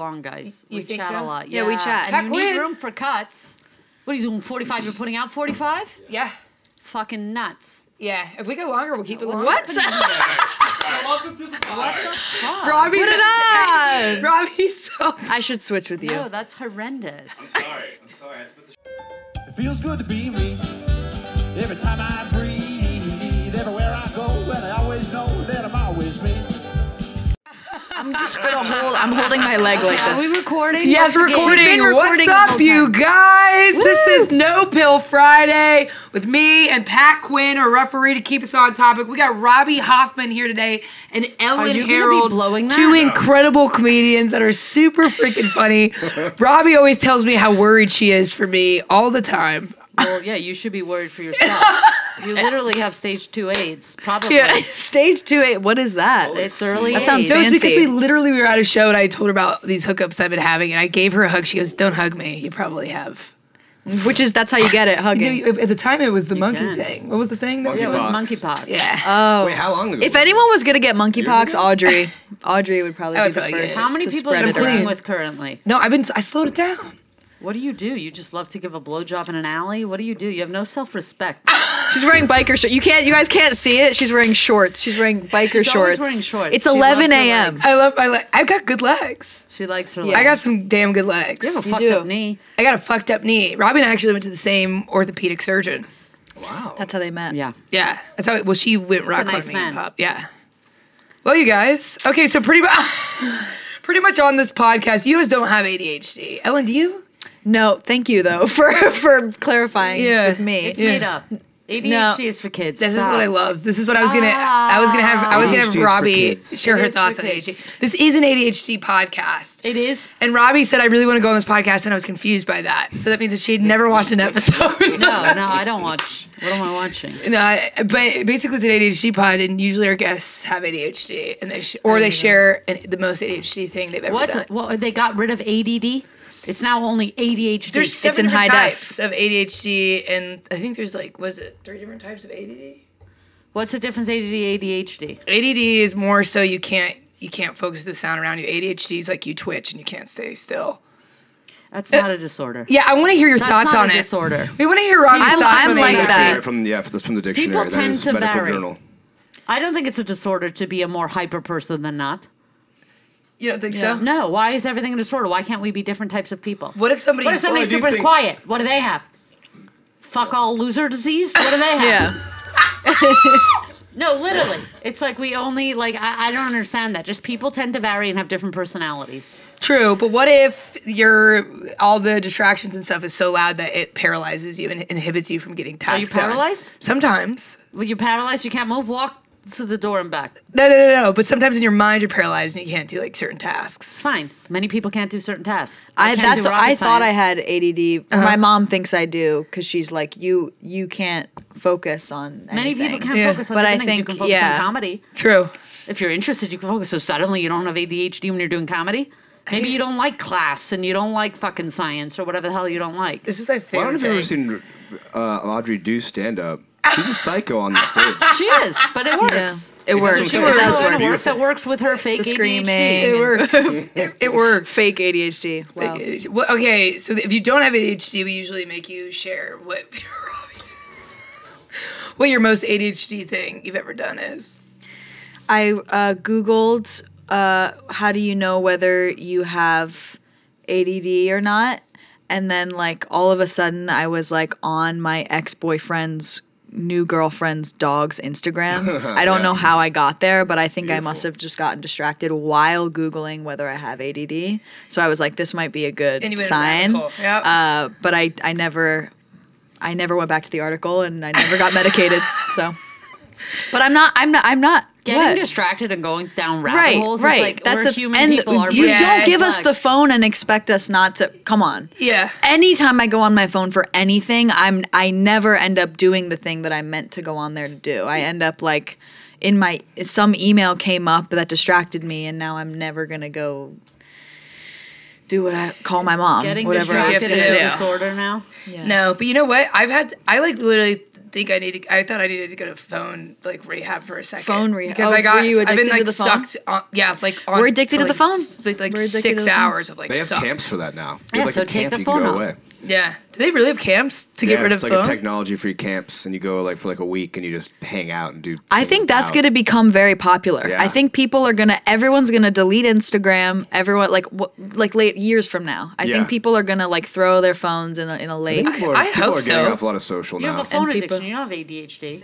long, guys. You we think chat so? a lot. Yeah, we chat. And Patt you Quinn. need room for cuts. What are you doing, 45? You're putting out 45? Yeah. Fucking nuts. Yeah. If we go longer, we'll keep it longer. What? Welcome to the What pod. the fuck? Robbie's Put it on. Robbie's so... I should switch with you. No, that's horrendous. Sorry. I'm sorry. I had to put the It feels good to be me. Every time I breathe, everywhere I go, and I always know that I'm always me. I'm just gonna I'm holding my leg like Are we this. recording? Yes, What's the game? recording. We've been recording What's the up, whole you time. guys? This is No Pill Friday with me and Patt Quinn, our referee, to keep us on topic. We got Robby Hoffman here today and Ellen you gonna be Harold, blowing that? two incredible comedians that are super freaking funny. Robbie always tells me how worried she is for me all the time. Well, yeah, you should be worried for yourself. You literally have stage 2 AIDS, probably. Yeah, stage 2A. What is that? It's early That sounds AIDS. So it's because fancy. we were at a show and I told her about these hookups I've been having and I gave her a hug. She goes, "Don't hug me. You probably have." That's how you get it, hugging. At the time, it was the monkey can. thing. What was the thing? Monkey Yeah, it was Monkeypox. monkeypox. Yeah. Oh. Wait, how long ago? If anyone was gonna get monkeypox, ago? Audrey. Audrey would probably I be would the probably get first. it. How many to people are spread you it flirting around. with currently? No, I slowed it down. What do? You just love to give a blowjob in an alley? What do? You have no self-respect. She's wearing biker shorts. You guys can't see it. She's wearing shorts. She's wearing biker She's always shorts. wearing shorts. It's She 11 loves her a.m. legs. I love my legs. I've got good legs. She likes her Yeah. legs. I got some damn good legs. You have a You fucked do. up knee. I got a fucked up knee. Robbie and I actually went to the same orthopedic surgeon. Wow. That's how they met. Yeah. Yeah, that's how. Well, she went rock nice climbing man. and pop. Yeah. Well, you guys. Okay, so pretty much on this podcast, you guys don't have ADHD. Ellen, do you? No, thank you though for clarifying Yeah. with me. It's made up. ADHD is for kids. This is Stop. what I love. This is what I was gonna have ADHD is for Robbie kids. share It her is thoughts for on kids. ADHD. This is an ADHD podcast. It is? And Robbie said, "I really want to go on this podcast," and I was confused by that. So that means that she had never watched an episode. No, I don't watch. What am I watching? No, but basically it's an ADHD pod, and usually our guests have ADHD, and they share the most ADHD thing they've ever done. Well, they got rid of ADD? It's now only ADHD. There's It's seven in different high types of ADHD, and I think there's 3 different types of ADD? What's the difference ADD, ADHD? ADD is more so you can't focus the sound around you. ADHD is like you twitch and you can't stay still. That's not a disorder. Yeah, I want to hear your That's thoughts not on a it. disorder. We want to hear Robbie's I'm thoughts on like ADHD. that. That's from the dictionary. People That tend is to medical vary. journal. I don't think it's a disorder to be a more hyper person than not. You don't think so? No, why is everything a disorder? Why can't we be different types of people? What if somebody? What if somebody's I do super think- quiet? What do they have? Fuck all loser disease? What do they have? Yeah. No, literally. It's like we only, I don't understand that. Just people tend to vary and have different personalities. True, but what if all the distractions and stuff is so loud that it paralyzes you and inhibits you from getting Are you tasks done? paralyzed? Sometimes. When you're paralyzed, you can't move, walk to the door and back. No. But sometimes in your mind you're paralyzed and you can't do certain tasks. It's fine. Many people can't do certain tasks. I Can't do rocket thought I science. had ADD. My mom thinks I do because she's like, you can't focus on anything. Many people can't Yeah. focus on But I different things. You think, can focus yeah. on comedy. True. If you're interested, you can focus. So suddenly you don't have ADHD when you're doing comedy. Maybe you don't like class and you don't like fucking science or whatever the hell you don't like. This is my Well, I favorite don't know if you've ever thing. seen Audrey do stand up. She's a psycho on the stage. She is, but it works. Yeah. It works. She It works does with work. her work that works with her fake The ADHD. screaming. It works. It works. Fake ADHD. Wow. Well, okay, so if you don't have ADHD, we usually make you share what your most ADHD thing you've ever done is. I Googled how do you know whether you have ADD or not? And then all of a sudden I was on my ex-boyfriend's new girlfriend's dog's Instagram. I don't know how I got there, but I think I must have just gotten distracted while Googling whether I have ADD. So I was like, this might be a good And you went sign. rabbit hole. Yep. But I never went back to the article and I never got medicated. So, but I'm not Getting what? distracted and going down rabbit holes Right. is like That's we're human and people are you Yeah. don't give us flags. the phone and expect us not to. Come on. Yeah. Anytime I go on my phone for anything, I never end up doing the thing that I meant to go on there to do. I end up some email came up that distracted me, and now I'm never gonna go do what I call my mom. Getting whatever I was distracted gonna is a do. disorder now. Yeah. No, but you know what? I literally think I thought I needed to go to phone like rehab for a second. Phone rehab. because Oh, I got. were you I've been addicted to like the phone? sucked. On, yeah, like on, We're addicted for, to the phone. Like We're addicted to 6 the phone. hours of like. They have suck. camps for that now. Yeah, Like so a take camp, the you can phone go out. away. Yeah. Do they really have camps to get rid of it's like phone? a technology-free camps, and you go like for like a week, and you just hang out and do. I think that's out. going to become very popular. Yeah. I think everyone's going to delete Instagram. Everyone, like late years from now. I Yeah. think people are going to like throw their phones in a lake. People are, I people hope are getting so. off a lot of social You now. have a phone And people- addiction. You don't have ADHD.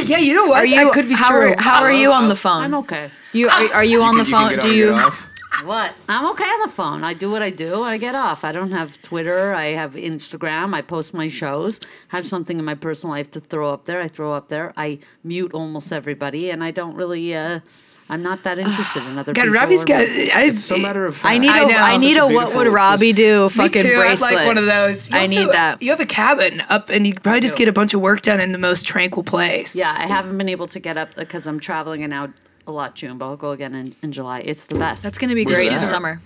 yeah, you know what? Are you? That could be how true. How are you on the phone? I'm okay. You are you on the You can phone? get Do on, you? get off. What? I'm okay on the phone. I do what I do. I get off. I don't have Twitter. I have Instagram. I post my shows. Have something in my personal life to throw up there. I throw up there. I mute almost everybody, and I don't really. I'm not that interested in other God, people. Robbie's got. It's so matter of fact. I need I know. I need Such a a what would beautiful- Robbie do Me fucking too. bracelet. I'd like one of those. You I need that. You have a cabin up, and you could probably just get a bunch of work done in the most tranquil place. Yeah, I haven't been able to get up because I'm traveling and now a lot June, but I'll go again in July. It's the best. That's going to be Where's great in that? the summer.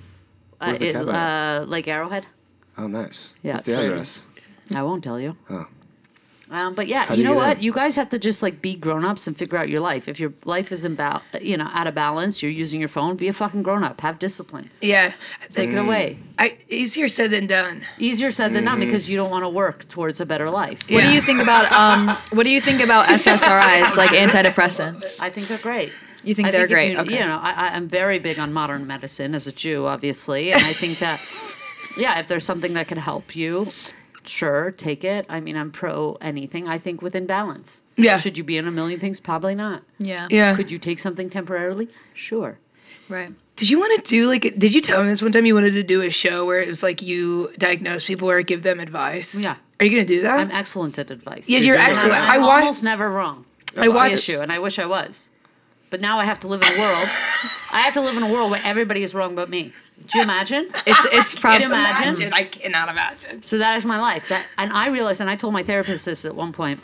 Where's the cabin Lake Arrowhead. Oh, nice. Yeah, What's the it's address? I won't tell you. Oh. But yeah, How you do you know get what? in? You guys have to just like be grown-ups and figure out your life. If your life is out of balance, you're using your phone, be a fucking grown-up. Have discipline. Yeah. Take it away. Easier said than done. Easier said than done because you don't want to work towards a better life. What do Yeah. you think about SSRIs, like antidepressants? I think they're great. You think I they're think if great? you- Okay. You know, I'm very big on modern medicine as a Jew, obviously, and I think that, yeah, if there's something that could help you, sure, take it. I mean, I'm pro anything. I think within balance. Yeah. Should you be in a million things? Probably not. Yeah. Yeah. Could you take something temporarily? Sure. Right. Did you want to do did you tell me this one time you wanted to do a show where it was like you diagnose people or give them advice? Yeah. Are you going to do that? I'm excellent at advice. Yes, you're excellent. I'm I watched. almost never wrong. I That's the watched. issue, and I wish I was. But now I have to live in a world. I have to live in a world where everybody is wrong but me. Do you imagine? It's Can probably you imagine? I cannot imagine. So that is my life. And I realized, and I told my therapist this at one point,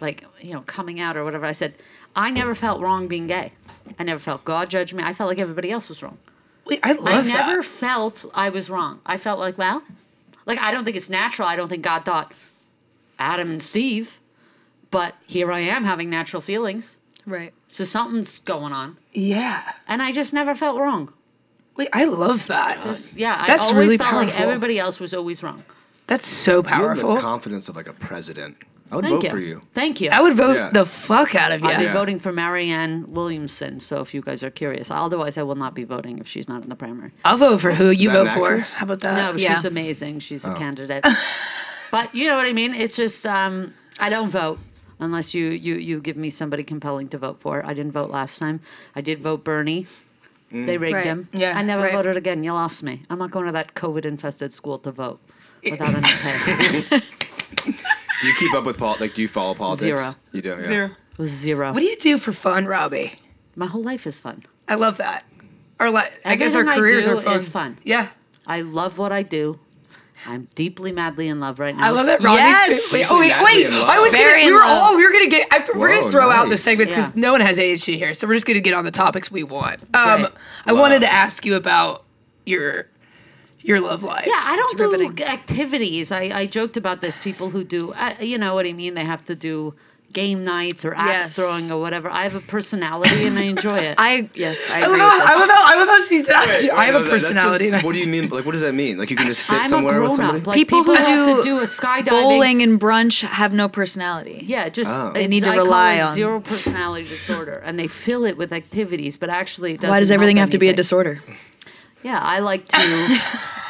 like, coming out or whatever. I said, I never felt wrong being gay. I never felt God judged me. I felt like everybody else was wrong. Wait, I I love never that. felt I was wrong. I felt like, well, I don't think it's natural. I don't think God thought Adam and Steve, but here I am having natural feelings. right. So something's going on. Yeah. And I just never felt wrong. Wait, I love that. Yeah, That's I always really felt like powerful. everybody else was always wrong. That's so You have powerful. the confidence of like a president. I would Thank vote you. for you. Thank you. I would vote Yeah. the fuck out of you. I'll be Yeah. voting for Marianne Williamson, so if you guys are curious. Otherwise, I will not be voting if she's not in the primary. I'll vote for who you that vote an for. actress? How about that? No, Yeah. she's amazing. She's a candidate. But you know what I mean? It's just, I don't vote unless you give me somebody compelling to vote for. I didn't vote last time. I did vote Bernie. They rigged Right. him. Yeah, I never right. voted again. You lost me. I'm not going to that COVID-infested school to vote without any pay. Do you keep up with do you follow politics? Zero. You do. Yeah. Zero. It was zero. What do you do for fun, Robbie? My whole life is fun. I love that. I guess our Everything I careers do are fun. is fun. Yeah. I love what I do. I'm deeply, madly in love right now. I love it. Robbie's Yes! wait, oh, wait, Madly wait. in love. I was Very gonna, in love. we were gonna get, we're gonna Whoa, throw out the nice. segments because Yeah. no one has ADHD here, so we're just gonna get on the topics we want. Right. I wanted to ask you about your love life. Yeah, I don't do riveting. activities. I joked about this. People who do, you know what I mean? They have to do game nights or axe Yes. throwing or whatever. I have a personality and I enjoy it. I agree with this. I love how she said that. I have a No, that's personality. just- and I- what do you mean? Like, what does that mean? Like, you can just sit I'm a somewhere with grown somebody? up. Like People who have do to do a skydiving. Bowling and brunch have no personality. Yeah, just Oh. They need to I call rely it on- zero personality disorder, and they fill it with activities, but actually, it doesn't Why does help everything have to be a anything. disorder? Yeah, I like to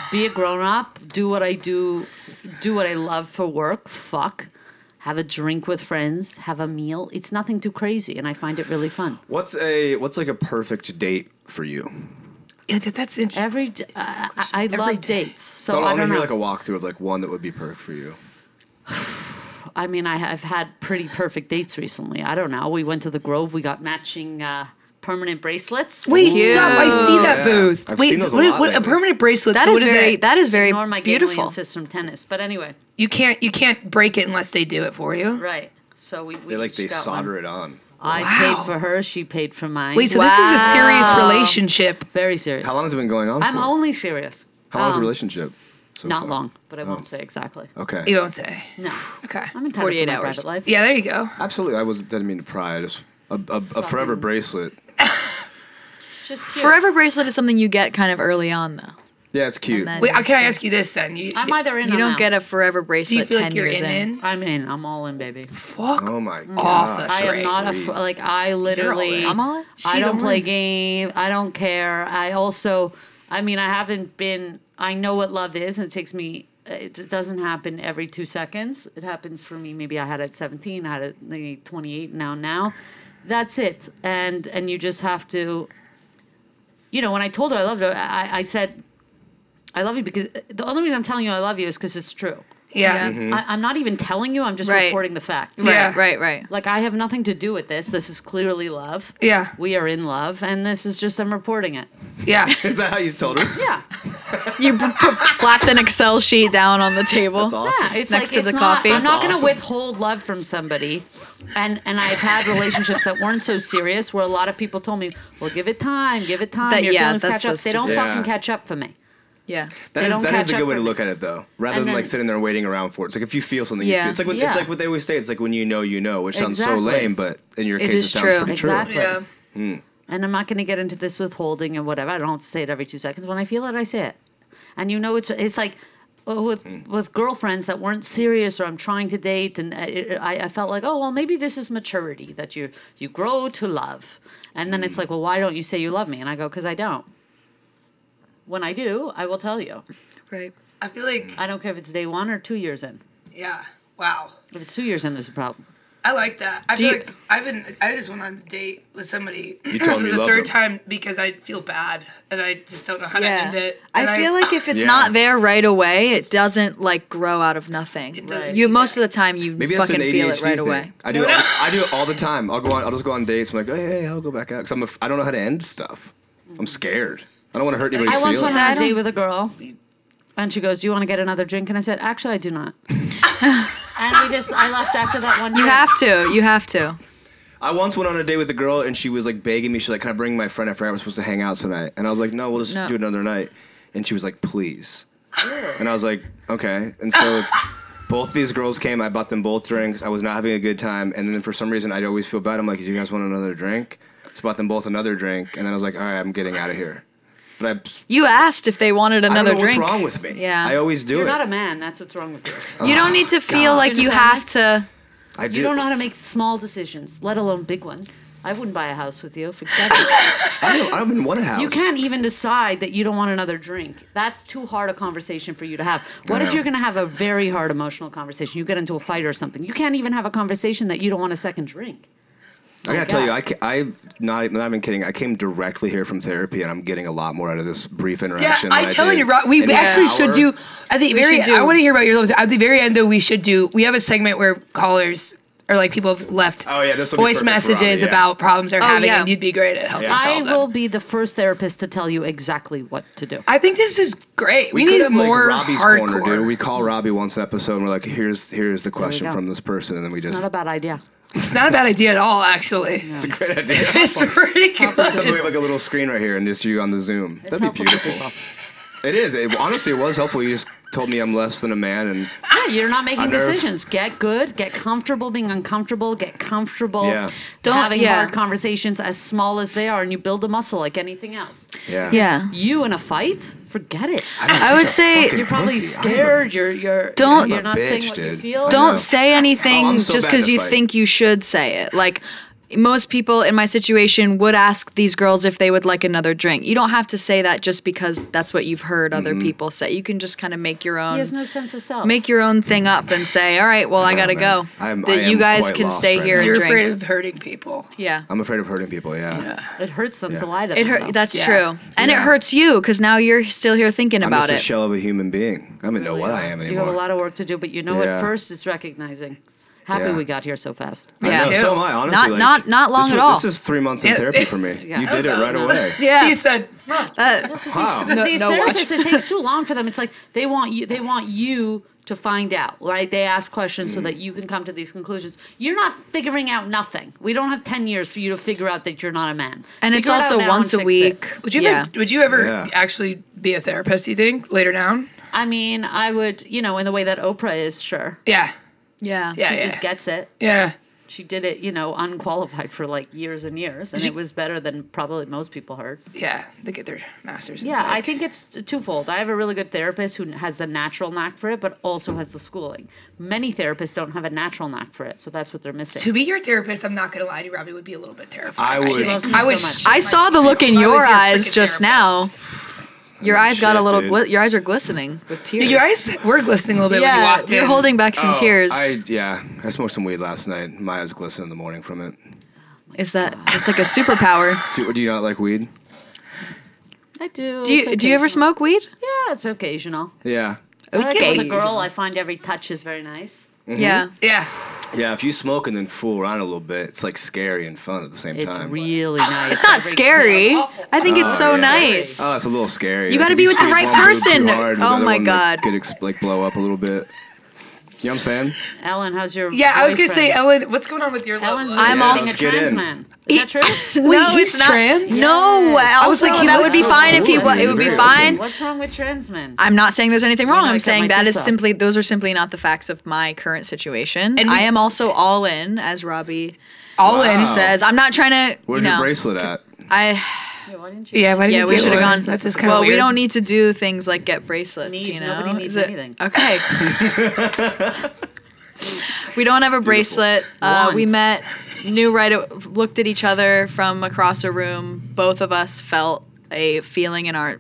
be a grown up, do what I do what I love for work, fuck, have a drink with friends, have a meal. It's nothing too crazy, and I find it really fun. What's like a perfect date for you? Yeah, that's interesting. I love dates, so I I want to don't hear know. like a walkthrough of like one that would be perfect for you. I mean, I've had pretty perfect dates recently. I don't know. We went to the Grove. We got matching permanent bracelets. Wait, stop! I see that Yeah. booth. I've Wait, seen those a what, lot what a lately. permanent bracelet. That so is what is very that? that is very Ignore my beautiful. ganglia cyst from tennis. But anyway, You can't break it unless they do it for you. right. So we They each got solder one. it on. I Wow. paid for her. She paid for mine. Wait, so this is a serious Wow. relationship. Very serious. How long has it been going on I'm for? only serious. How long is the relationship? Not far? long, but I won't say exactly. Okay. You won't say. No. Okay. I'm entitled 48 to my hours. private life. Yeah, there you go. Absolutely. Didn't mean to pry. I just a forever bracelet. Just cute. Forever bracelet is something you get kind of early on, though. Yeah, it's cute. And then- Wait, can I ask you this then? I'm either in You or don't out. get a forever Do you bracelet feel 10 like you're years in? I'm in. I'm all in, baby. Fuck. Oh my off. god. That's I great. am not Sweet. like I literally. all in. I'm all in. I She's don't all play in. game. I don't care. I also. I mean, I haven't been. I know what love is, and it takes me. It doesn't happen every 2 seconds. It happens for me. Maybe I had it at 17. I had it maybe 28. Now. That's it. And you just have to. You know, when I told her I loved her, I said, I love you because the only reason I'm telling you I love you is because it's true. Yeah. I'm not even telling you. I'm just Right. reporting the fact. Yeah. Right. Like, I have nothing to do with this. This is clearly love. Yeah. We are in love, and this is just, I'm reporting it. Yeah. Is that how you told her? Yeah. You slapped an Excel sheet down on the table. That's awesome. Yeah. It's Next like, to it's the not, coffee. I'm not going to That's awesome. withhold love from somebody. And I've had relationships that weren't so serious where a lot of people told me, well, give it time. That- Your yeah, feelings that's catch so up. They don't stupid. fucking Yeah. catch up for me. Yeah. They don't That is catch a up good way for to me. look at it, though. Rather And than like then- sitting there waiting around for it. It's like if you feel something, you Yeah. feel. It's like Yeah. it's like what they always say. It's like when you know, which sounds so Exactly. lame, but in your It case, is it sounds true. pretty Exactly. true. Yeah. And I'm not going to get into this withholding and whatever. I don't have to say it every 2 seconds. When I feel it, I say it. And you know, it's like with girlfriends that weren't serious or I'm trying to date, and I felt like, oh, well, maybe this is maturity, that you grow to love. And then it's like, well, why don't you say you love me? And I go, because I don't. When I do, I will tell you. Right. I feel like, I don't care if it's day 1 or 2 years in. yeah. Wow. If it's 2 years in, there's a problem. I like that. I Do feel you- like I just went on a date with somebody You told for me you the loved third them. time because I feel bad and I just don't know how to end it. And I feel like if it's Yeah. not there right away, it doesn't like grow out of nothing. It doesn't You do most that. of the time you Maybe that's fucking an feel ADHD it right thing. away. I do it all the time. I'll just go on dates. I'm like, oh, hey, I'll go back out because I don't know how to end stuff. I'm scared. I don't want to hurt anybody's I once feelings. went on a date with a girl, and she goes, do you want to get another drink? And I said, actually, I do not. And I left after that one You drink. have to. You have to. I once went on a date with a girl and she was like begging me. She's like, "Can I bring my friend? I forgot we're supposed to hang out tonight." And I was like, "No, we'll just No. do it another night." And she was like, "Please." And I was like, "Okay." And so both these girls came. I bought them both drinks. I was not having a good time. And then for some reason, I'd always feel bad. I'm like, "Do you guys want another drink?" So I bought them both another drink. And then I was like, "All right, I'm getting out of here." But You asked if they wanted I don't another know drink. what's wrong with me. Yeah. I always do You're it. not a man. That's what's wrong with you. You don't need to feel like you have to. I do. You don't know how to make small decisions, let alone big ones. I wouldn't buy a house with you. Forget it. I don't even want a house. You can't even decide that you don't want another drink. That's too hard a conversation for you to have. What I if know. you're going to have a very hard emotional conversation? You get into a fight or something. You can't even have a conversation that you don't want a second drink. I gotta tell you, I'm not even kidding. I came directly here from therapy, and I'm getting a lot more out of this brief Yeah, interaction. I'm telling you, we in an actually should hour. do at the very. should do- I want to hear about your lives. At the very end, though, we should do. We have a segment where callers or like people have left Oh, yeah, this will be voice perfect for messages Robbie, yeah. about problems they're having, yeah. and you'd be great at helping Yeah. solve I them. will be the first therapist to tell you exactly what to do. I think this is great. We could need have, like, more Robbie's hardcore. Corner, dude. We call Robbie once episode, and we're like, "Here's the question go. from this person," and then we It's just. not a bad idea. It's not a bad idea at all, actually. It's a great idea. It's pretty Something we good. have like a little screen right here, and just you on the Zoom. It's That'd be helpful to beautiful. people. It is. Honestly, it was helpful. You just told me I'm less than a man, and Yeah, you're not making I nerve- decisions. Get good. Get comfortable being uncomfortable. Get comfortable Yeah. having yeah. hard conversations as small as they are, and you build a muscle like anything else. yeah. Yeah. You in a fight? Forget it. I would say You're probably pussy. scared. You're Don't- You're not I'm a saying bitch, what you dude. feel. I know. don't say anything Oh, I'm so just bad because in a you fight. think you should say it. Like most people in my situation would ask these girls if they would like another drink. You don't have to say that just because that's what you've heard other Mm-hmm. people say. You can just kind of make your He own has no sense of self. make your own thing up and say, "All right, well, I got to man. go." I That am you guys quite can lost stay right here now. and You're drink. afraid of hurting people. Yeah. I'm afraid of hurting people. Yeah. It hurts them Yeah. to lie to It them. hurt. though. That's Yeah. true, and it Yeah. hurts you because now you're still here thinking I'm about just it. a shell of a human being. I don't even know what I am You anymore. have a lot of work to do, but you know Yeah. what? First is recognizing. Happy Yeah. we got here so fast. I Yeah. know, so am I, honestly. Not long at all. This is 3 months in therapy for me. Yeah. You did it right away. Yeah. He said, Wow. These no therapists, it takes too long for them. It's like they want you to find out, right? They ask questions so that you can come to these conclusions. You're not figuring out nothing. We don't have 10 years for you to figure out that you're not a man. And it's Figure it out also now once and a fix it. week. would you ever Yeah. actually be a therapist, do you think, later down? I mean, I would, in the way that Oprah is, sure. Yeah. Yeah. Yeah, She yeah. just gets it. Yeah. She did it, unqualified for like years and years, and it was better than probably most people heard. Yeah. They get their masters. in Yeah, I psych. think it's twofold. I have a really good therapist who has the natural knack for it, but also has the schooling. Many therapists don't have a natural knack for it, so that's what they're missing. To be your therapist, I'm not going to lie to you, Robbie, would be a little bit terrifying. I would- She loves me I so wish. much. I saw the look in I your was your eyes freaking just therapist. now. Your eyes got a Shit, little. dude. Your eyes are glistening with tears. Your eyes were glistening a little bit when you Yeah, walked in. you're holding back some tears. I smoked some weed last night. My eyes glisten in the morning from it. It's like a superpower. Do you not like weed? I do. Do you ever occasional. smoke weed? Yeah, it's occasional. Yeah. I like Okay. it with a girl, I find every touch is very nice. Yeah. Yeah. Yeah, if you smoke and then fool around a little bit, it's like scary and fun at the same It's time. really nice. It's not scary. I think it's so yeah. nice. Oh, it's a little scary. You Like, gotta if be with the squeeze right one boob too person. hard, the Oh other my one, God. Could blow up a little bit. You know what I'm saying? Ellen, how's your Yeah, I was going to say, boyfriend? Ellen, what's going on with your love Ellen's life? I'm dating all- a Let's get trans in. man. Is that true? No, he's it's not. trans? No, I was like, also he that was would be so fine if he. cool. It would be Very fine. What's wrong with trans men? I'm not saying there's anything wrong. know, I I'm cut saying my that tits is off. simply those are simply not the facts of my current situation. And we- I am also all in, as Robbie All in. Wow. says. I'm not trying to. Where's your bracelet at? Yeah, why didn't you? Yeah, why didn't Yeah, you we get should have one? gone. That's just kind of well, weird. we don't need to do things like get bracelets. Need- You know, nobody needs Is it- anything. Okay. We don't have a bracelet. We Want. met, looked at each other from across a room. Both of us felt a feeling in our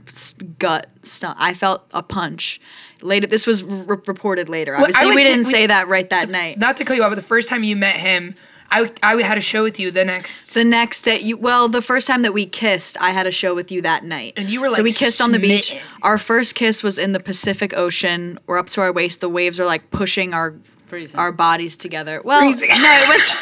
gut. I felt a punch. Later, this was reported later. Well, I Obviously, would we say didn't say that right that night. Not to cut you off, but the first time you met him, I had a show with you the next. The next day, the first time that we kissed, I had a show with you that night. And you were, so like, we kissed on the beach. smitten. Our first kiss was in the Pacific Ocean. We're up to our waist. The waves are like pushing our Freezing. bodies together. Well, Freezing. no, it was.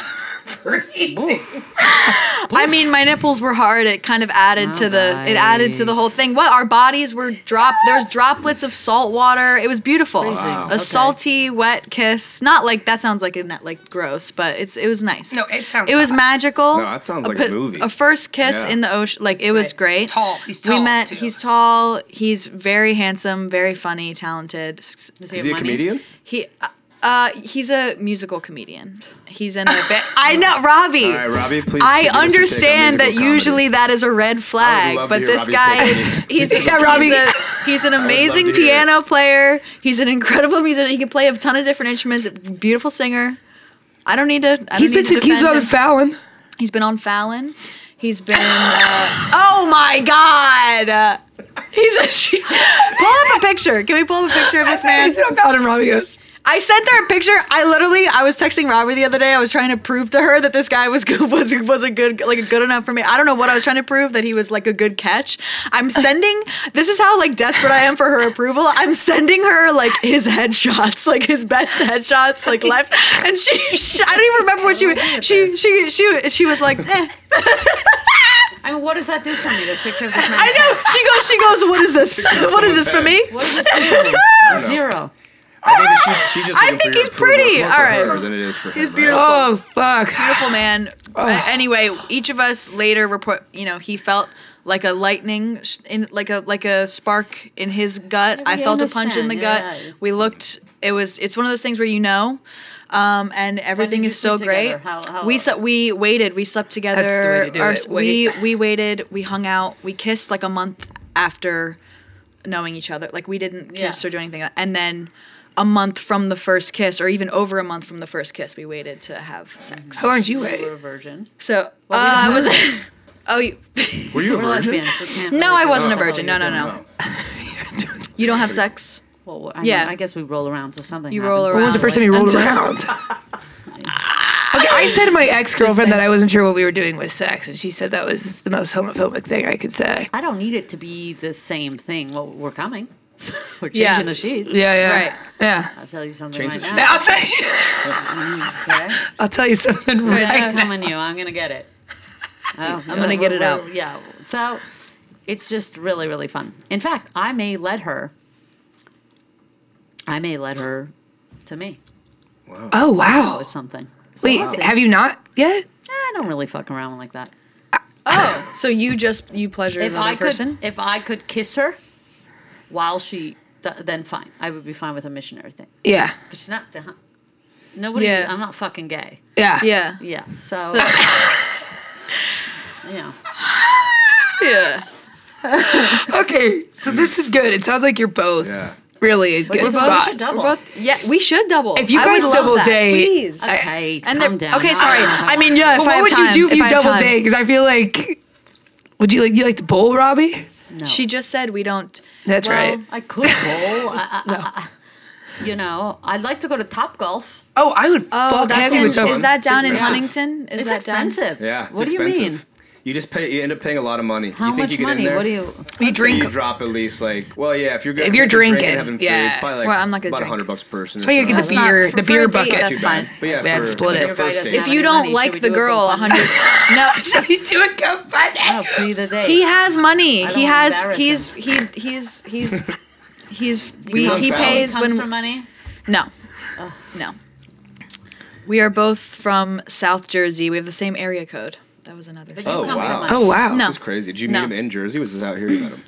I mean, my nipples were hard. It kind of added to the whole thing. What our bodies were There's droplets of salt water. It was beautiful. Freezing. Wow. A Okay. salty, wet kiss. Not like that sounds like gross, but it was nice. No, it sounds It was hot. magical. No, that sounds like a movie. A first kiss Yeah. in the ocean, like it was great. Tall. He's We tall, met. too. He's tall. He's very handsome, very funny, talented. Does Is have he a money? comedian? He's a musical comedian. He's in a band. I know, Robbie. All right, Robbie, please. I give us your take on understand that musical usually comedy. that is a red flag, love but to hear this Robbie's guy take on is musical he's Yeah, Robbie. he's an amazing to hear it. piano player. He's an incredible musician. He can play a ton of different instruments. Beautiful singer. I don't need to. He's been accused defend of him. Fallon. He's been on Fallon. He's been. Oh my God! Pull up a picture. Can we pull up a picture of this man? He's on Fallon, Robbie goes. I sent her a picture. I was texting Robbie the other day. I was trying to prove to her that this guy was good, was a good enough for me. I don't know what I was trying to prove, that he was like a good catch. I'm sending. This is how like desperate I am for her approval. I'm sending her like his headshots, like his best headshots, like left. And she I don't even remember what she was like. Eh. I mean, what does that do for me? This picture of this man. I know. She goes. What is this? What is this for me? What does this do for me? Zero. I think that she's just I looking think for your he's approval. pretty. It's more All for right. her than it is for him. He's right? beautiful. Oh, fuck. Beautiful man. Anyway, each of us later report. He felt like a lightning like a spark in his gut. Yeah, I we felt a punch in the gut. understand. Yeah. We looked. It's one of those things where and everything you is still sleep great. together? How- We waited. We slept together. That's the way to do it. Wait. We waited. We hung out. We kissed like a month after knowing each other. Like we didn't kiss Yeah. or do anything. And then a month from the first kiss, or even over a month from the first kiss, we waited to have sex. How long did you You wait? were a virgin. So Well, we I don't was. know. Oh, you. Were you a We're virgin? lesbians. We can't No, really I do wasn't a that. virgin. No. You don't have sex. Well, Yeah. I guess we roll around till something. You roll happens. When was the first time you rolled around? Okay, I said to my ex-girlfriend that I wasn't sure what we were doing with sex, and she said that was the most homophobic thing I could say. I don't need it to be the same thing. Well, we're coming. We're changing the sheets. Yeah. Right. Yeah. I'll tell you something Change right the now. I'll tell you. Okay? I'll tell you something right I'm now. coming to you. I'm going to get it. I'm gonna get it out. Yeah. So it's just really, really fun. In fact, I may let her to me Oh wow. with something. So Wait, we'll see. have you not yet? I don't really fuck around like that. Oh, so you pleasure If the other person? if I could kiss her while then fine. I would be fine with a missionary thing. Yeah. But she's not. Nobody. Yeah. I'm not fucking gay. Yeah. Yeah. Yeah. So. Yeah. Yeah. Okay, so this is good. It sounds like you're both Yeah. really in good we spots. should double. We're both, yeah, we should double. If you I guys would love double that. date- please. Okay. And calm then, down. okay, sorry. I mean, yeah. If But I what have would time, you do if you I have double time. date? Because I feel like, do you like to bowl, Robbie? No. She just said we don't. That's Well, right. I could bowl. You know, I'd like to go to Top Golf. Oh, I would Oh, fuck that's heavy in, with is someone. that down in expensive. Huntington? Is It's that down? expensive. Yeah, it's What expensive. do you mean? You just pay. You end up paying a lot of money. How you think much you get money? in there? What do you? You So drink. you drop at least like. Well, yeah. If you're If you're drinking, having food, yeah. it's probably like Well, I'm not gonna about drink. $100 a person. So you get That's the not- beer, for- the for beer a date, bucket. that's Too bad. fine. But yeah, Yeah, for split it. like a Everybody first doesn't date. If have you any don't money, like should we the do a girl, GoFundMe? 100. No, So you do a GoFundMe. Oh, pre the date. he has money. I He don't has. embarrass He's. him. He's. You know He how pays comes when. for money. No. No. We are both from South Jersey. We have the same area code. That was another But thing. you Oh, come wow. for money. Oh wow. No. This is crazy. Did you No. meet him in Jersey? Was this out here you met him?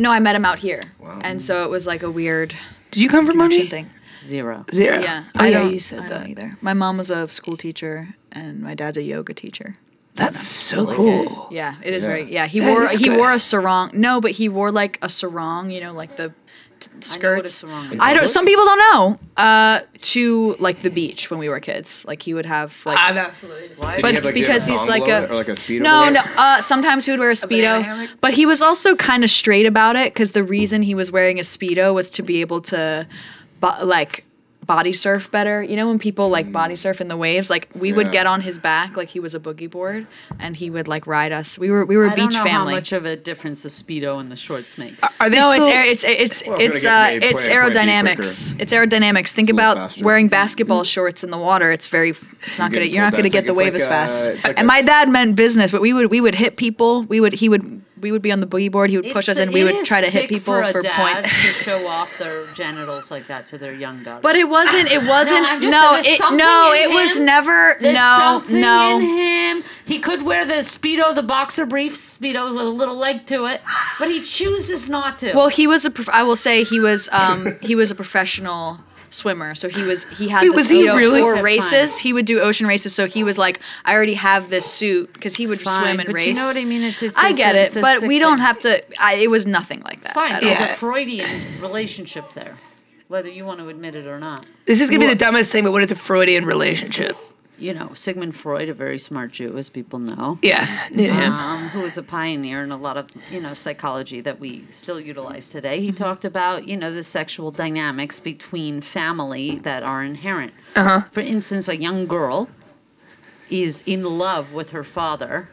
No, I met him out here. Wow. And so it was like a weird Did you come from connection money? thing. Zero. Zero. Yeah. Oh I yeah, don't, you said I that. don't either. My mom was a school teacher and my dad's a yoga teacher. That's so cool. Yeah, it is Yeah. very. Yeah, he That wore is he good. wore a sarong. No, but he wore like a sarong. You know, like the skirts. sarong is. I don't. Some people don't know. To like the beach when we were kids. Like he would have like. Absolutely. Why? Did But he have, like, because a he's thong like below a- it, or like a speedo. No, below no. it? Sometimes he would wear a banana speedo, hammock? but he was also kind of straight about it because the reason he was wearing a speedo was to be able to, like, body surf better. You know when people like body surf in the waves, like we would Yeah. get on his back like he was a boogie board, and he would like ride us. We were a I don't beach know family. how much of a difference the speedo and the shorts makes. Are they No, still, it's Well, if you're it's gonna get to A, it's point B aerodynamics. It's aerodynamics. Think a little about faster. wearing basketball shorts in the water. It's not gonna. getting You're not pulled gonna back. get the It's wave like as fast. it's like And a my s- dad meant business, but we would hit people. We would be on the boogie board. He would push us, and we It would is try to hit sick people for, a for dad points. to show off their genitals like that to their young daughter. But it wasn't. It wasn't. I'm just No, saying there's it something in was him. never. There's No, something no. in him. He could wear the speedo, the boxer briefs speedo with a little leg to it, but he chooses not to. Well, he was I will say he was a professional swimmer. So he had Wait, the was he speedo really? for Okay, races. fine. He would do ocean races. So he was like, I already have this suit because he would Fine, swim and but race. you know what I mean? It's I get it, it's a but sick we don't thing. have to. It was nothing like that. Fine, at there's all. a Freudian relationship there, whether you want to admit it or not. This is gonna be the dumbest thing, but what is a Freudian relationship? You know, Sigmund Freud, a very smart Jew, as people know. Yeah, knew him. Who was a pioneer in a lot of, psychology that we still utilize today. He talked about, the sexual dynamics between family that are inherent. For instance, a young girl is in love with her father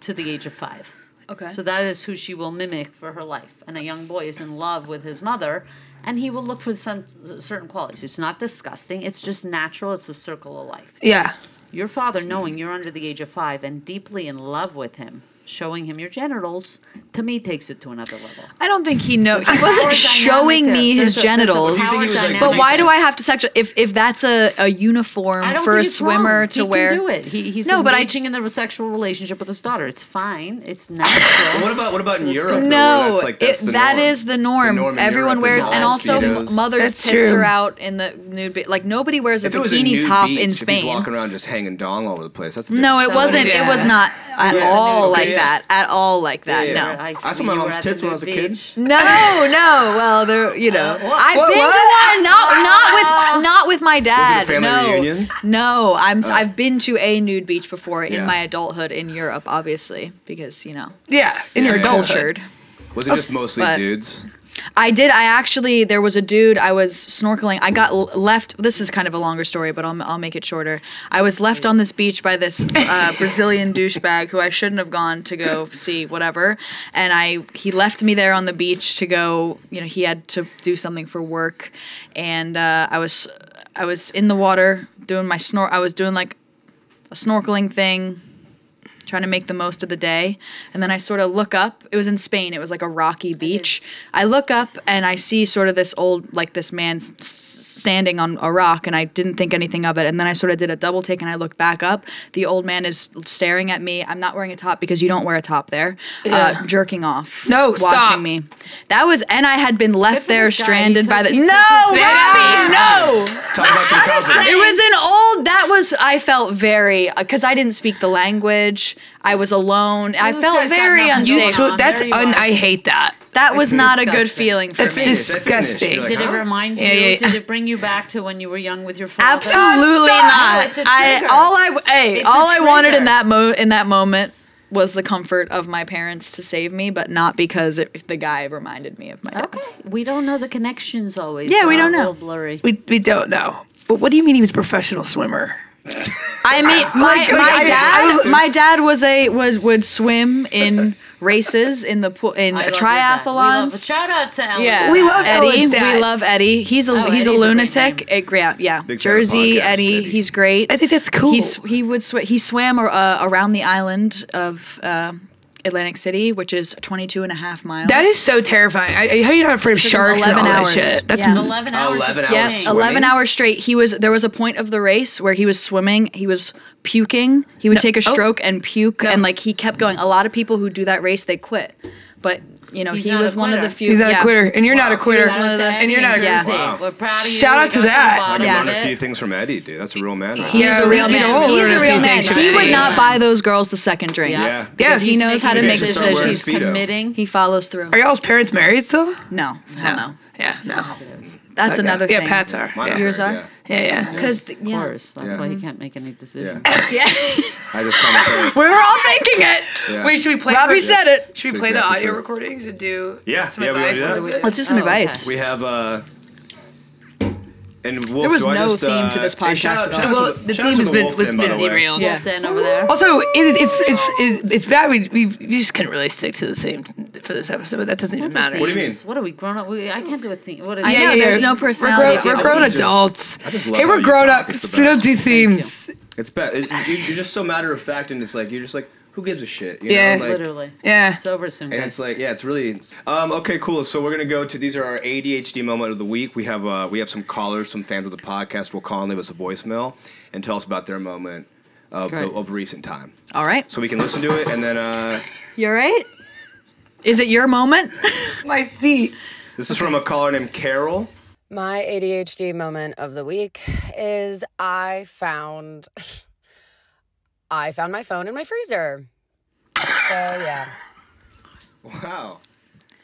to the age of 5. Okay. So that is who she will mimic for her life. And a young boy is in love with his mother, and he will look for some certain qualities. It's not disgusting. It's just natural. It's the circle of life. Yeah. Your father, knowing you're under the age of 5 and deeply in love with him, showing him your genitals, to me takes it to another level. I don't think he knows. He Power wasn't dynamic showing there. me his There's a genitals. power He was, like, dynamic But why there. do I have to sexual? If that's a uniform I don't for think a it's swimmer wrong. to he wear? Can do it. He's No, but I- engaging in the sexual relationship with his daughter. It's fine. It's natural. What about in Europe? though, No, where that's like, that's the that norm? is the norm. The norm in Everyone Europe wears, is and all also Speedos. mothers' That's tits true. are out in the nude. Like nobody wears a If it was a bikini nude top beach, in if he's Spain. walking around just hanging dong all over the place, that's a No, it different wasn't. Yeah. It was not at Yeah. all Okay, like yeah. that. At all like that. Yeah, yeah. No. I saw my mom's tits when I was a kid. No. Well, there. You know, I've What- been what? to one. Not with my dad. family no. reunion? No, I've been to a nude beach before in Yeah. my adulthood in Europe, obviously, because Yeah, in your Yeah. adulthood. cultured. Was it just mostly But- dudes? I did. There was a dude, I was snorkeling. I got left, this is kind of a longer story, but I'll make it shorter. I was left on this beach by this Brazilian douchebag who I shouldn't have gone to go see, whatever. And he left me there on the beach to go, he had to do something for work. And I was in the water doing I was doing like a snorkeling thing, trying to make the most of the day. And then I sort of look up. It was in Spain. It was like a rocky beach. I look up and I see sort of this this man standing on a rock, and I didn't think anything of it. And then I sort of did a double take and I looked back up. The old man is staring at me. I'm not wearing a top because you don't wear a top there. Jerking off. No, watching stop. me. And I had been left there this guy. stranded by the. He took No, his- Robbie, no. Talk about some confidence. It was I felt very, because I didn't speak the language. I was alone. I this felt guy's got very nothing You going unsafe. on. took that's There you are. I hate that. That was not a good disgusting. feeling for That's me. disgusting. You're like, Did it huh? remind you? Yeah, yeah, yeah. Did it bring you back to when you were young with your father? Absolutely Stop. not. It's a trigger. It's All a I wanted in trigger. that moment was the comfort of my parents to save me, but not because the guy reminded me of my dad. Okay, we don't know the connections always. Yeah, we They're don't a know. little blurry. We don't know. But what do you mean he was a professional swimmer? I mean, my dad would swim in races in the pool in I love your dad. We love- triathlons. Shout out to Ellen. Yeah, We love Eddie. Ellen's dad. We love Eddie. He's a Eddie's a great lunatic. Yeah. Big fan of Jersey, podcasts, Eddie. Eddie. He's great. I think that's cool. He swam around the island of Atlantic City, which is 22 and a half miles. That is so terrifying. How are you not afraid of Took him sharks and all 11 that hours. shit? That's Yeah. 11 hours. 11 of hours. Yes, swimming. Swimming? 11 hours straight. There was a point of the race where he was swimming. He was puking. He would take a stroke and puke, and he kept going. A lot of people who do that race, they quit. But He's he not was a one of the quitter. few. He's not yeah. a quitter, and you're not a quitter. Shout out to Eddie And you're not a Jersey. quitter. Wow. We're proud of you. Shout We out to got that. the bottom Yeah. of Learn a it. few things from Eddie, dude. That's a real man. Right He's Yeah, a real we man. can all He's learn a a real few man. things from He would Eddie. not buy those girls the second drink. Yeah. Because he He's knows how to making make decisions. Start wearing decisions. He's Speedo. committing. He follows through. Are y'all's parents married still? No, hell no. Yeah, no. That's another Yeah, thing. Pat's are. Mine Yeah, Yours right, are? yeah. Because Of course. That's why he can't make any decisions. Yeah. yeah. I just call my parents. We were all thinking it. Yeah. Wait, should we play? Robbie said it. Should we That's play the exactly audio true. recordings and do Yeah, some yeah, we advice? wanna do that. Let's do some Oh, advice. We have and Wolf, There was do I no just, theme to this hey, shout podcast out- at shout all. out Well, to the shout out theme to has the been Wolf was Den, by been the way. derailed. Yeah. Wolf Den over there. Also, it's bad. We just couldn't really stick to the theme for this episode, but that doesn't even matter. What do you mean? What are we grown up? I can't do a theme. What is I know, there's no personality if you We're have a grown theme. adults. I just love Hey, how we're you grown talk. It's ups. the We don't best. do themes. It's bad. You're just so matter of fact, and it's like you're just like, who gives a shit? You Yeah. know? Like, Literally. Yeah. It's over soon, And guys. it's like, yeah, it's really. Okay, cool. So we're gonna go to these are our ADHD moment of the week. We have some callers, some fans of the podcast will call and leave us a voicemail and tell us about their moment of Great. of recent time. All right. So we can listen to it and then You all right? Is it your moment? My seat. this is from a caller named Carol. My ADHD moment of the week is I found my phone in my freezer. So yeah. Wow.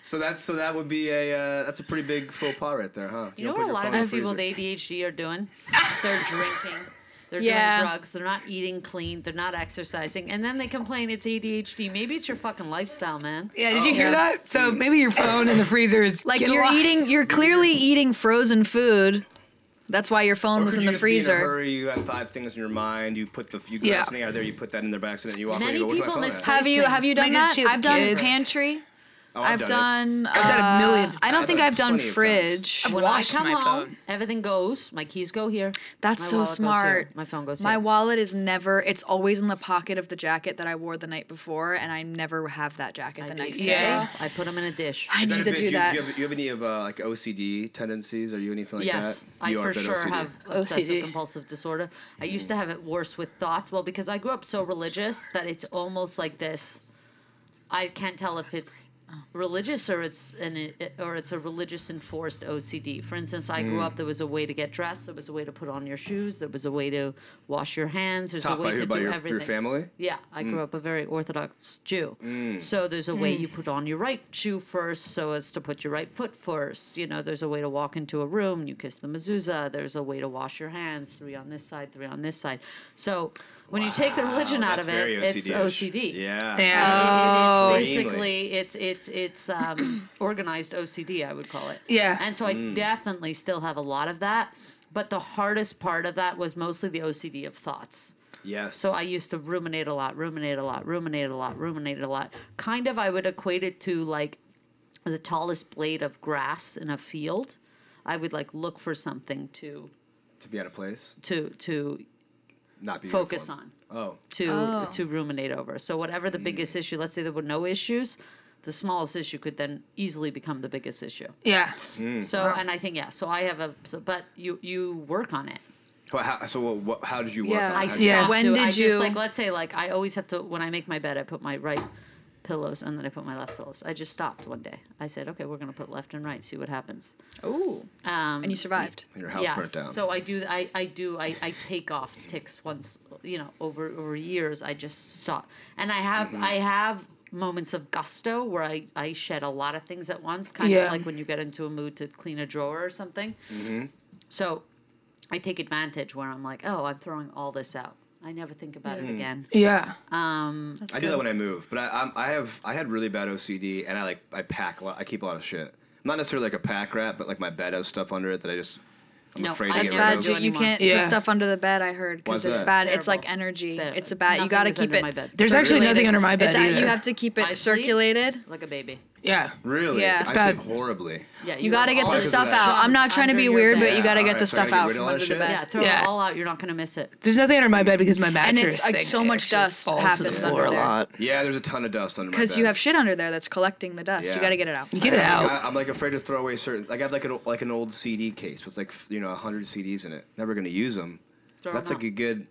So that would be that's a pretty big faux pas right there, huh? You know don't what put a lot your of phone in these the people with freezer. ADHD are doing? They're drinking. They're Yeah. doing drugs. They're not eating clean. They're not exercising. And then they complain it's ADHD. Maybe it's your fucking lifestyle, man. Yeah, did you hear that? So maybe your phone in the freezer is Like get a you're lot- you're clearly eating frozen food. That's why your phone Or was could in you the just be in a freezer. hurry, you have 5 things in your mind, you grab Yeah. something out of there, you put that in there by accident, you walk away, Many you go, where's people my phone misplace at? Have you done Like, that? shit, I've done kids. pantry. Oh, I've done it millions of I don't times. think I've done Plenty of times. fridge. I've When washed I come my home, phone. everything goes. My keys go here. That's My so wallet goes smart. here. My phone goes My here. wallet is never. It's always in the pocket of the jacket that I wore the night before, and I never have that jacket the next day. Yeah. I put them in a dish. I Is that need a to bit- do that. Do you have any of like OCD tendencies? Are you anything like Yes, that? I You for are a bit sure OCD. have obsessive OCD. compulsive disorder. I used to have it worse with thoughts. Well, because I grew up so religious that it's almost like this. I can't tell if it's religious or it's a religious enforced OCD. For instance, I grew up. There was a way to get dressed. There was a way to put on your shoes. There was a way to wash your hands. There's Taught a way by to who? By do your everything. family? Yeah, I grew up a very Orthodox Jew. So there's a way you put on your right shoe first so as to put your right foot first. You know, there's a way to walk into a room, you kiss the mezuzah. There's a way to wash your hands, 3 on this side, 3 on this side. So When you take the religion out of That's it, very it's OCD-ish. OCD. Yeah. Yeah. It's Extremely. basically it's organized OCD, I would call it. Yeah. And so I definitely still have a lot of that, but the hardest part of that was mostly the OCD of thoughts. Yes. So I used to ruminate a lot. Kind of, I would equate it to like the tallest blade of grass in a field. I would like look for something to be out of place. To Not be focus uniform. on. Oh. To ruminate over. So whatever the biggest issue, let's say there were no issues, the smallest issue could then easily become the biggest issue. Yeah. So and I think so I have but you work on it. Well, how did you work Yeah. on it? I How did stopped. you- Yeah. When I did just you- like let's say like I always have to when I make my bed I put my right pillows and then I put my left pillows. I just stopped one day. I said, okay, we're gonna put left and right, see what happens. Ooh. And you survived. Your house burnt down. So I do. I take off ticks once. Over years, I just stop. And I have moments of gusto where I shed a lot of things at once. Kind of like when you get into a mood to clean a drawer or something. So I take advantage where I'm like, oh, I'm throwing all this out. I never think about it again. Yeah. I do that when I move, but I had really bad OCD, and I pack a lot. I keep a lot of shit. I'm not necessarily like a pack rat, but like my bed has stuff under it that I'm No, afraid I to It's get bad. rid do of. You anymore. can't Yeah. put stuff under the bed. I heard Why's because it's that? bad. It's like Terrible. energy. Terrible. It's a bad. You Nothing got to is keep under it. my bed. There's actually circulated. nothing under my bed It's either. You have to keep I it sleep circulated. like a baby. Yeah. Really? Yeah. I It's bad. sleep horribly. Yeah, You got to get all the because of stuff that. out. I'm not trying to Under be your weird, bed. but you got to Yeah, get the alright, so I stuff gotta get out rid of from all that under the shit? bed. Yeah, throw Yeah. it all out. You're not gonna miss it. There's nothing under my bed because my And mattress it's like thing so much actually dust falls to the happens floor under a there. lot. Yeah, there's a ton of dust under my bed. Because you have shit under there that's collecting the dust. Yeah. You got to get it out. Get it out. I'm like afraid to throw away certain. Like I have like an old CD case with 100 CDs in it. Never gonna use them. Throw That's them like a good.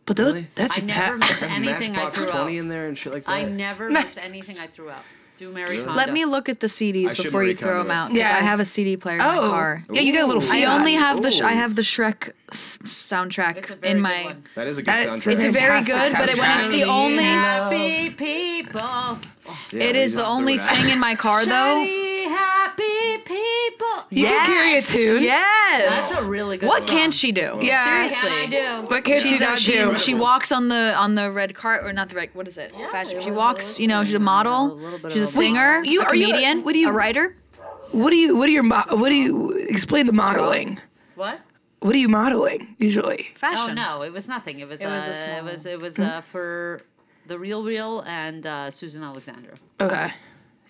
But those, Really? that's I your never pat. miss anything I Matchbox threw 20 out. in there and shit like that. I never missed anything I threw out. Do Mary Kondo. Let me look at the I CDs should before you Marie throw them Kondo out. it. 'Cause Yeah. I have a CD player in my car. Yeah, you got a little Ooh. feet I on. only have Ooh. I have the Shrek soundtrack It's a very in good my. one. That is a good That's- soundtrack. It's a very Fantastic good, but when it's the soundtrack. only, Happy people. Yeah, it we is the just only threw it out. thing in my car though. Shiny, happy people. You can carry a tune. Yes. That's a really good What song. can she do? Yeah. Seriously. Can I do? What can she not do? She walks on the red cart or not the red. What is it? Fashion. it She was walks. a You know, she's a little model. bit She's a of a singer. model. A comedian. What do you- a writer? What do you explain the modeling? What? What are you modeling usually? Fashion. Oh no, it was nothing. It was It was a it was for the Real and Susan Alexander. Okay.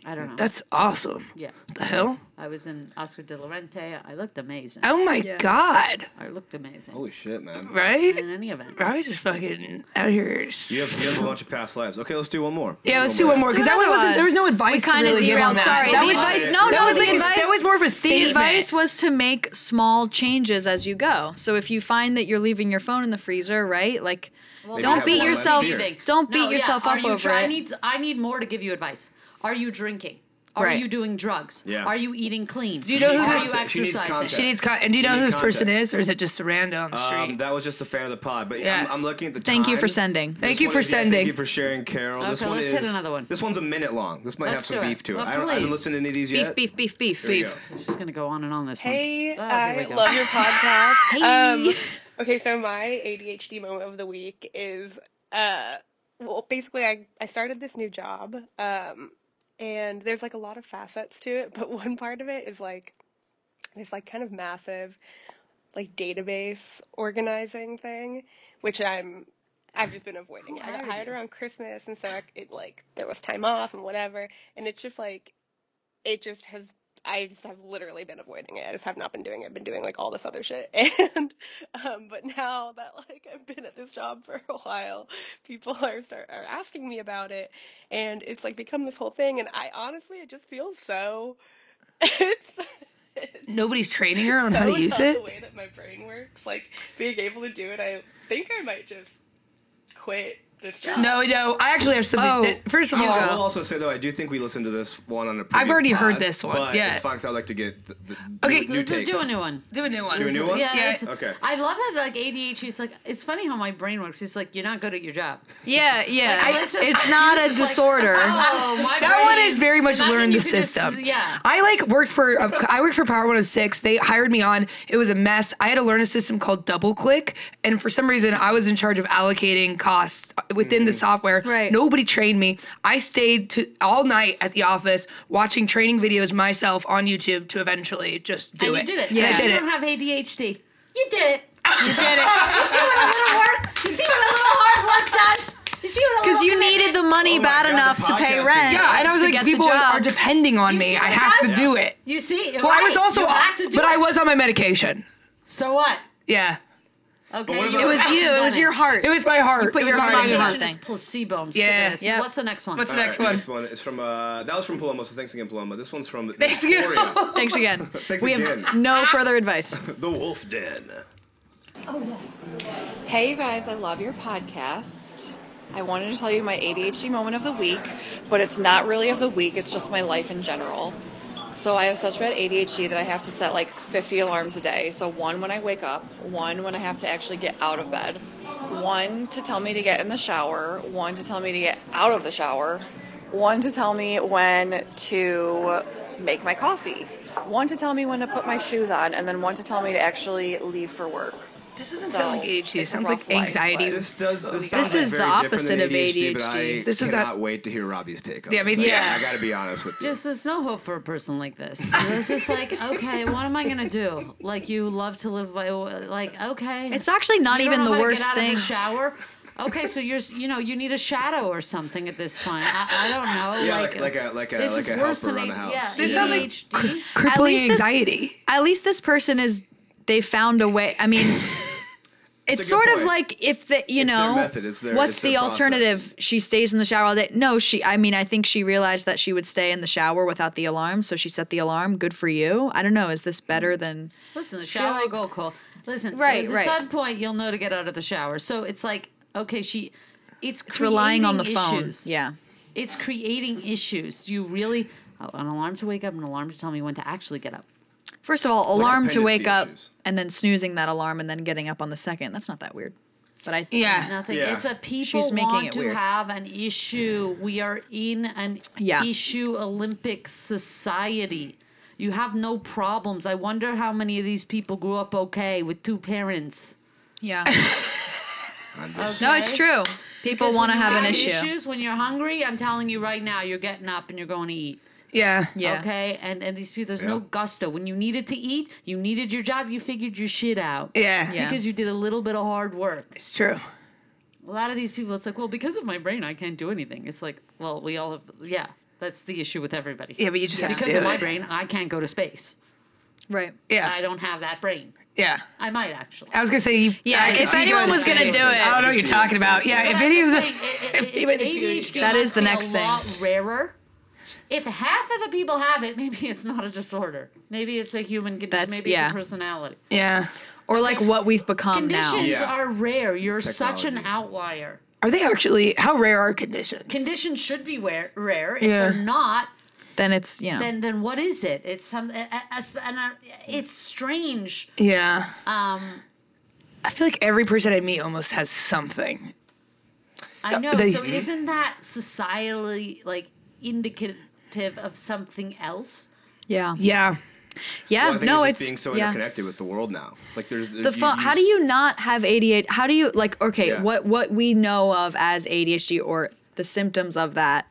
I don't know. That's awesome. yeah. The hell? I was in Oscar de la Renta. I looked amazing. Oh my Yeah. God. I looked amazing. Holy shit, man. Right? In any event. I was just fucking out here. You have a bunch of past lives. Okay, let's do one more. Yeah, let's do one more because that one another wasn't. one. There was no advice. We kind to of really give on derailed. that. Sorry, That the was advice. it. No, that no, was the like a- advice. that was more of a The statement. advice was to make small changes as you go. So if you find that you're leaving your phone in the freezer, right? Like, Well, don't have beat one less yourself. beer. Don't beat yourself Are up you over I it. need more to give you advice. Are you drinking? Are Right. you doing drugs? Yeah. Are you eating clean? Do you know who Are this- you She needs exercising? context. She needs and do you know You who need this person context. is, or is it just a rando on the street? That was just a fan of the pod, but Yeah. I'm looking at the Thank you for times. sending. Thank This you one for is- yeah, sending. Thank you for sharing, Carol. This Okay, one let's is hit another one. This one's a minute long. This might Let's have some do it. beef to it. Well, I haven't please. listened to any of these yet. Beef. Here we go. She's gonna go on and on this Hey, one. Oh, here we I go. love your podcast. Hey. Okay, so my ADHD moment of the week is, well, basically I started this new job, and there's like a lot of facets to it, but one part of it is like this like kind of massive like database organizing thing, which I've just been avoiding. I got hired around Christmas, and so there was time off and whatever, and it's just like I just have literally been avoiding it. I just have not been doing it. I've been doing like all this other shit. And but now that like I've been at this job for a while, people are asking me about it, and it's like become this whole thing, and I honestly it just feels so it's Nobody's training her on how to so use not it. the way that my brain works. Like being able to do it, I think I might just quit this job. No. I actually have something. First of all, I will also say though, I do think we listened to this one on a previous I've already pod, heard this one. But Yeah. it's fun 'cause I like to get the Okay. new takes. Do a new one. Do a new one. Do a new one? Yeah. Okay. I love that. Like ADHD is like. It's funny how my brain works. It's like you're not good at your job. Yeah. It's not a disorder. Oh, my That one brain. is very much Imagine learn you the could just- system. yeah. I worked for Power 106. They hired me on. It was a mess. I had to learn a system called DoubleClick, and for some reason, I was in charge of allocating costs within the software. Right. Nobody trained me. I stayed all night at the office watching training videos myself on YouTube to eventually just do And it. you did it. Yeah, I did You it. don't have ADHD. You did it. You did it. You see what a little work? You see what a little hard work does? You see what a Because little you needed the money Oh my bad God, enough the to pay podcast is- rent. Yeah, and I was to like, get the people job. are depending on me. see I what it have does? to do it. You see? Well, I was also, you have to do but it. I was on my medication. So what? Yeah, Okay. what you about- It was have you. It was done your heart. it was my heart. put It was your my heart mind into and that heart. Medication is thing. placebo. I'm Yeah. sick of this. Yep. What's the next one? What's the All next right, one? Next one is from that was from Paloma. So thanks again, Paloma. This one's from Thanks again. Victoria, Thanks again. Thanks we again. have no further advice. the Wolf Den. Hey you guys, I love your podcast. I wanted to tell you my ADHD moment of the week, but it's not really of the week, it's just my life in general. So I have such bad ADHD that I have to set like 50 alarms a day. So one when I wake up, one when I have to actually get out of bed, one to tell me to get in the shower, one to tell me to get out of the shower, one to tell me when to make my coffee, one to tell me when to put my shoes on, and then one to tell me to actually leave for work. This doesn't So, sound like ADHD. It it's a sounds rough like life, anxiety. but- This sounds This like is very the different opposite than of But ADHD. I This is cannot wait to hear Robbie's take on Yeah, me this. too. Yeah. I got to be honest with you. Just there's no hope for a person like this. It's just like, okay, what am I gonna do? Like you love to live by, like, okay. It's actually not You don't even know the how to worst get out thing. Of the shower. Okay, so you need a shadow or something at this point. I don't know. Yeah, like like this is a worse helper than around the house. Yeah, This sounds like ADHD. crippling least this- anxiety. At least this person they found a way. I mean, it's a good sort of point. like if the It's their method, it's what's it's their the process. alternative? She stays in the shower all day. No, I think she realized that she would stay in the shower without the alarm, so she set the alarm. Good for you. I don't know. Is this better than? Listen, the shower will go cold. Listen, Right, there's right. a certain point you'll know to get out of the shower. So it's like, okay, it's Relying on the creating phone. issues. Yeah. It's creating issues. Do you really an alarm to wake up, an alarm to tell me when to actually get up? First of all, alarm to wake dependency up issues. and then snoozing that alarm and then getting up on the second. That's not that weird. But Yeah. Nothing. Yeah. It's a people She's making want it to weird. have an issue. We are in an Yeah. issue Olympic society. You have no problems. I wonder how many of these people grew up okay with two parents. Yeah. Okay? No, it's true. People Because want to when you have an issue. Issues, when you're hungry, I'm telling you right now, you're getting up and you're going to eat. Yeah. Yeah. Okay? And these people, there's no Yeah. gusto. When you needed to eat, you needed your job, you figured your shit out. Yeah. Yeah. Because you did a little bit of hard work. It's true. A lot of these people, it's like, well, because of my brain, I can't do anything. It's like, well, we all have, yeah, that's the issue with everybody. Yeah, but you just have to Because do of my it. brain, I can't go to space. Right. Yeah. I don't have that brain. Yeah. I might actually. I was gonna say you. Yeah, I could if see you anyone going was to gonna space. do it. I don't know what you're talking about. Yeah, if But any I'm of the. just saying, even if you- ADHD That is must the be next a thing. lot rarer. If half of the people have it, maybe it's not a disorder. Maybe it's a human condition. That's- Maybe yeah. it's a personality. Yeah. Or like what we've become now. Conditions Yeah. are rare. You're such an Technology. outlier. Are they actually? How rare are conditions? Conditions should be rare. If Yeah. they're not, Then it's, then what is it? It's it's strange. Yeah. I feel like every person I meet almost has something. I know. They- So isn't that societally like indicative of something else? yeah. Yeah. Yeah. Well, I think no, it's just it's being so yeah. interconnected with the world now. Like there's The phone. How do you not have ADHD? How do you like? Okay, Yeah. what we know of as ADHD or the symptoms of that.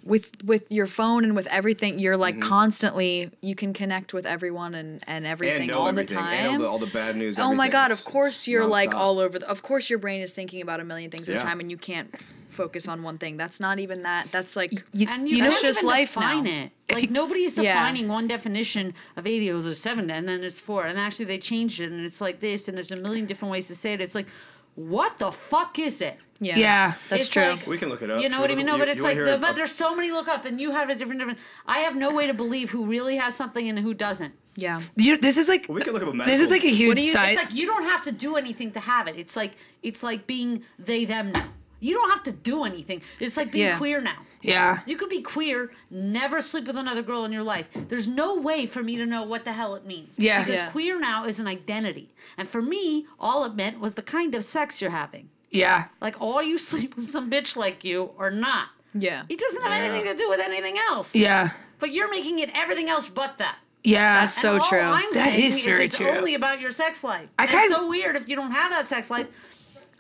With your phone and with everything, you're like constantly. You can connect with everyone and everything and know all everything, the time. and all the bad news. Oh my everything. god! Of It's course you're like nonstop. all over. Of course your brain is thinking about a million things at a Yeah. time, and you can't focus on one thing. That's not even that. That's like And You you know- can't just even life define now. it. Like nobody's Yeah. defining one definition of 80. Oh, there's 7, and then there's 4, and actually they changed it, and it's like this, and there's a million different ways to say it. It's like, what the fuck is it? Yeah. that's It's true. like- We can look it up. You know Should what we I mean? look- No, but you it's wanna like, hear it? but there's so many look up, and you have a different. I have no way to believe who really has something and who doesn't. Yeah. This is like. We can look up a This is medical- like a huge It's site. like you don't have to do anything to have it. It's like being they them now. You don't have to do anything. It's like being queer now. Yeah. You could be queer, never sleep with another girl in your life. There's no way for me to know what the hell it means. Yeah. Because queer now is an identity. And for me, all it meant was the kind of sex you're having. Yeah. Like, are you sleep with some bitch like you or not? Yeah. It doesn't have anything to do with anything else. Yeah. But you're making it everything else but that. Yeah. That's so And true. All I'm That saying is very it's true. only about your sex life. It's so weird if you don't have that sex life.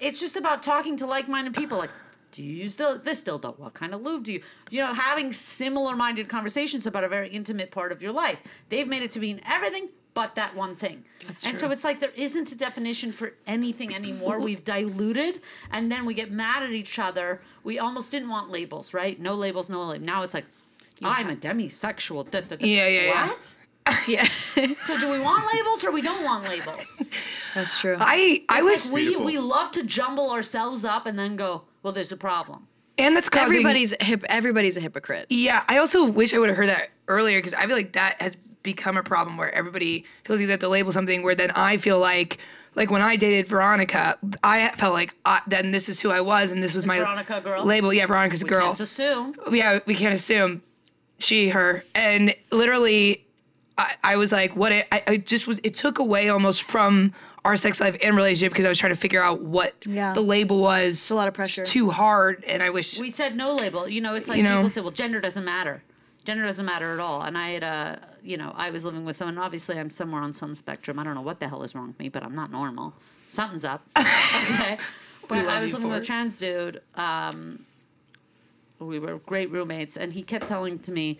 It's just about talking to like-minded people. Like, do you use this dildo? What kind of lube do you? You know, having similar-minded conversations about a very intimate part of your life. They've made it to mean everything but that one thing. That's and true. so it's like there isn't a definition for anything anymore. We've diluted, and then we get mad at each other. We almost didn't want labels, right? No labels, no labels. Now it's like, I'm a demisexual. Da, da, da. Yeah. What? Yeah. So do we want labels or we don't want labels? That's true. I It's wish like we love to jumble ourselves up and then go, well, there's a problem. and that's causing Everybody's a hypocrite. Yeah, I also wish I would have heard that earlier because I feel like that has become a problem where everybody feels like they have to label something. Where then I feel like when I dated Veronica, I felt like then this is who I was and this was my Veronica a girl? label. Yeah, Veronica's a girl. Can't assume. Yeah, we can't assume she, her, and literally, I was like, what? I just was. It took away almost from our sex life and relationship because I was trying to figure out what the label was. It's a lot of pressure. It's too hard, and I wish We said no label. You know, it's like people say, well, gender doesn't matter. Gender doesn't matter at all. And I had I was living with someone. Obviously, I'm somewhere on some spectrum. I don't know what the hell is wrong with me, but I'm not normal. Something's up. Okay. But I was living with a trans dude. We were great roommates, and he kept telling to me,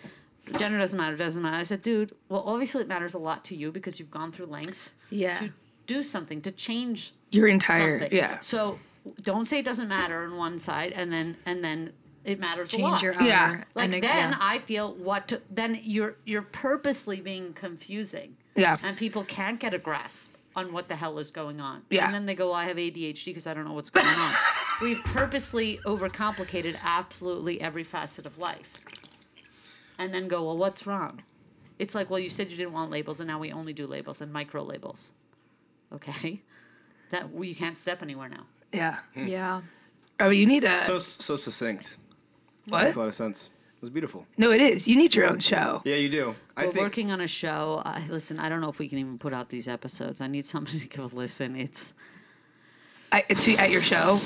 gender doesn't matter, doesn't matter. I said, dude, well, obviously it matters a lot to you because you've gone through lengths to do something, to change your entire something. So don't say it doesn't matter on one side, and then it matters a lot. Change your honor. Yeah. Like then I feel then you're purposely being confusing. Yeah. And people can't get a grasp on what the hell is going on. Yeah. And then they go, well, I have ADHD because I don't know what's going on. We've purposely overcomplicated absolutely every facet of life. And then go, well, what's wrong? It's like, well, you said you didn't want labels, and now we only do labels and micro labels. Okay? You can't step anywhere now. Yeah. Yeah. Oh, you need a. So succinct. What? Makes a lot of sense. It was beautiful. No, it is. You need your own show. Yeah, you do. We're working on a show. Listen, I don't know if we can even put out these episodes. I need somebody to give a listen. It's at your show.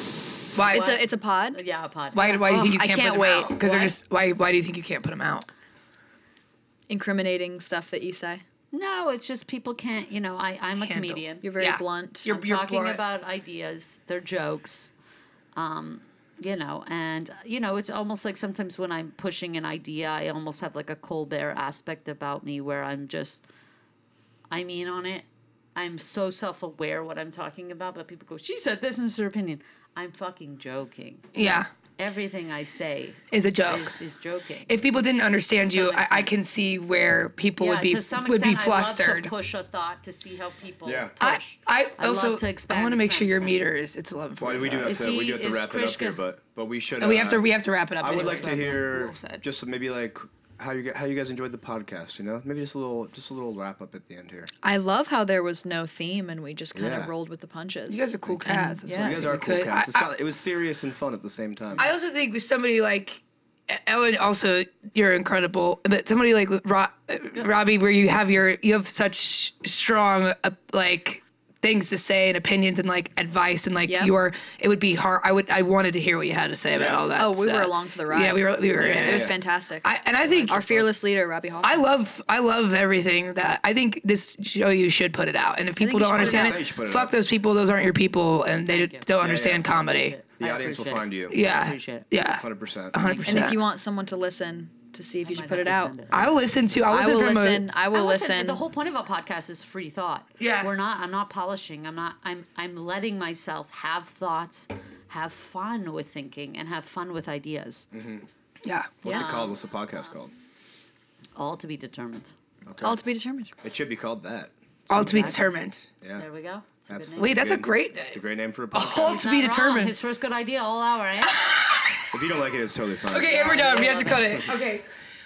Why? It's a pod. Yeah, a pod. Why do you think you I can't can't put them wait. out? Because they're just. Why do you think you can't put them out? Incriminating stuff that you say. No, it's just people can't. You know, I'm a Handle. comedian. You're very Yeah. blunt. You're I'm talking blunt. about ideas. They're jokes. You know, and you know, it's almost like sometimes when I'm pushing an idea, I almost have like a Colbert aspect about me where I'm in on it. I'm so self-aware what I'm talking about, but people go, she said this and this is her opinion. I'm fucking joking. Yeah. Everything I say Is a joke. is joking. If people didn't understand you, some I extent. can see where people would be to some would be extent, I love flustered. to push a thought to see how people Yeah. push. I I also love to expand, I want to make sure your expand. meter is it's 11. Well, we do have Is to, we he- do have to is wrap it up here, Krishka- but we should. We have to wrap it up. I would anyways, like to but hear well said. just maybe like how you guys enjoyed the podcast. You know, maybe just a little wrap up at the end here. I love how there was no theme and we just kind of Yeah. rolled with the punches. You guys are cool cats. That's yeah. what You I guys think are we cool could. cats. It was serious and fun at the same time. I also think with somebody like Ellen, also you're incredible, but somebody like Robbie, where you have such strong like things to say and opinions and like advice and like Yeah. it would be hard. I wanted to hear what you had to say about all that. Oh, we stuff. were along for the ride. Yeah, we were. It was yeah. fantastic. I think Our fearless leader, Robbie Hoffman. I love everything that I think this show you should put it out. And if people you don't should put it understand out. it, You should put it fuck out. those people. Those aren't your people, and they don't understand comedy. The audience will find you. Yeah, appreciate it. yeah, 100%. 100%. and if you want someone to listen to see if you should put it out, I'll listen to. I'll I listen will from listen. I will listen. The whole point of a podcast is free thought. Yeah. I'm not polishing. I'm letting myself have thoughts, have fun with thinking, and have fun with ideas. Yeah. What's it called? What's the podcast called? All to be determined. Okay. All to be determined. It should be called that. All to be determined. Yeah. There we go. That's Wait, that's a good. great name. It's a great name for a podcast. All He's to be not wrong. determined. His first good idea all hour, eh? If you don't like it, it's totally fine. Okay, and we're done. We have to cut it. Okay.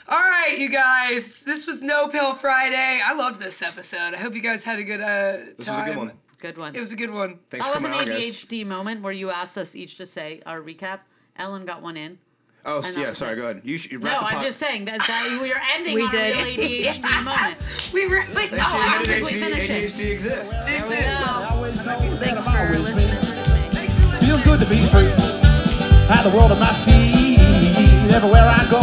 All right, you guys. This was No Pill Friday. I love this episode. I hope you guys had a good time. This was a good one. Good one. It was a good one. Thanks That for was an coming on, guys. ADHD moment where you asked us each to say our recap. Ellen got one in. Oh, And yeah, that sorry, was it. go ahead. You No, wrap the I'm pod- just saying that we were ending We on did. a real ADHD moment. We really Thanks No, for I don't think we ADHD, finished it. ADHD exists. There we go. Always know that Thanks I'm for always listening been. to me. Feels good to be free. Have the world at my feet. Everywhere I go,